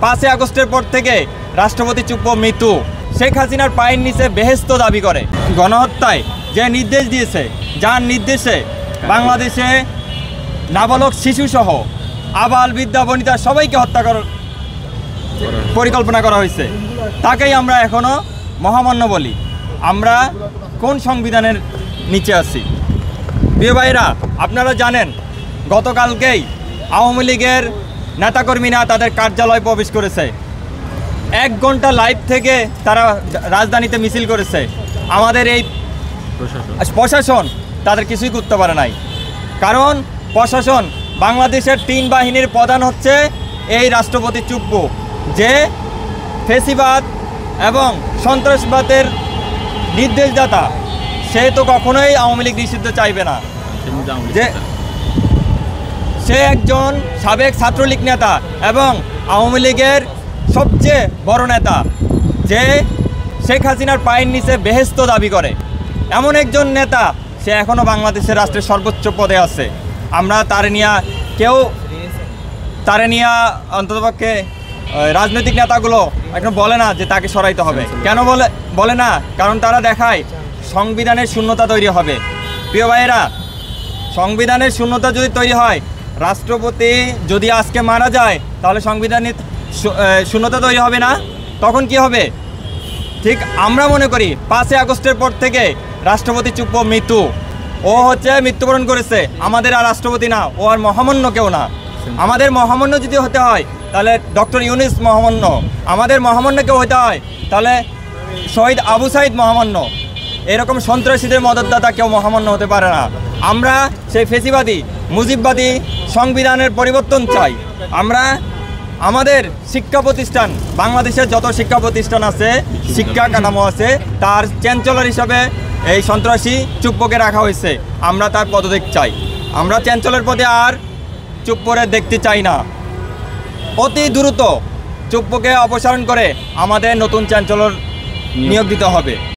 5 আগস্টের পর থেকে রাষ্ট্রপতি চুপ্পু মৃত্যু। শেখ হাসিনার পায়ের নিচে বেহেশত দাবি করে। গণহত্যায় যে নির্দেশ দিয়েছে, যার নির্দেশে বাংলাদেশে নাবালক শিশুসহ আবাল বৃদ্ধা বনিতা সবাইকে হত্যা করার পরিকল্পনা করা হয়েছে, তাকেই আমরা এখনও মহামান্য বলি। আমরা কোন সংবিধানের নিচে আছি? প্রিয় ভাইরা, আপনারা জানেন গতকালকেই আওয়ামী লীগের নেতাকর্মীরা তাদের কার্যালয় প্রবেশ করেছে। 1 ঘন্টা লাইভ থেকে তারা রাজধানীতে মিছিল করেছে। আমাদের এই প্রশাসন তাদের কিছুই করতে পারে নাই, কারণ প্রশাসন বাংলাদেশের 3 বাহিনীর প্রধান হচ্ছে এই রাষ্ট্রপতি চুপ্পু, যে ফেসিবাদ এবং সন্ত্রাসবাদের নির্দেশদাতা। সে তো কখনোই আওয়ামী লীগ নিষিদ্ধ চাইবে না। যে সে একজন সাবেক ছাত্রলীগ নেতা এবং আওয়ামী লীগের সবচেয়ে বড় নেতা, যে শেখ হাসিনার পায়ের নিচে বেহেশত দাবি করে। এমন একজন নেতা, সে এখনও বাংলাদেশের রাষ্ট্রের সর্বোচ্চ পদে আছে। আমরা তারে নিয়ে অন্ততপক্ষে রাজনৈতিক নেতাগুলো এখন বলে না যে তাকে সরাইতে হবে। কেন বলে না? কারণ তারা দেখায় সংবিধানের শূন্যতা তৈরি হবে। প্রিয় ভাইয়েরা, সংবিধানের শূন্যতা যদি তৈরি হয়, রাষ্ট্রপতি যদি আজকে মারা যায়, তাহলে সংবিধানের শূন্যতা তৈরি হবে না। তখন কি হবে? ঠিক আমরা মনে করি 5 আগস্টের পর থেকে রাষ্ট্রপতি চুপ্পু মৃত্যু। ও হচ্ছে মৃত্যুবরণ করেছে, আমাদের আর রাষ্ট্রপতি না, ও আর মহামান্য কেউ না। আমাদের মহামান্য যদি হতে হয় তাহলে ডক্টর ইউনূস মহামান্য, আমাদের মহামান্য কেউ হতে হয় তাহলে শহীদ আবু সাইদ মহামান্য। এরকম সন্ত্রাসীদের মদতদাতা কেউ মহামান্য হতে পারে না। আমরা সেই ফেসিবাদী মুজিববাদী সংবিধানের পরিবর্তন চাই। আমরা আমাদের শিক্ষা প্রতিষ্ঠান, বাংলাদেশের যত শিক্ষা প্রতিষ্ঠান আছে, শিক্ষা কাঠামো আছে, তার চ্যান্সেলর হিসাবে এই সন্ত্রাসী চুপ্পুকে রাখা হয়েছে। আমরা তার পদত্যাগ চাই। আমরা চ্যান্সেলর পদে আর চুপ্পুরে দেখতে চাই না। অতি দ্রুত চুপ্পুকে অপসারণ করে আমাদের নতুন চ্যান্সেলর নিয়োগ দিতে হবে।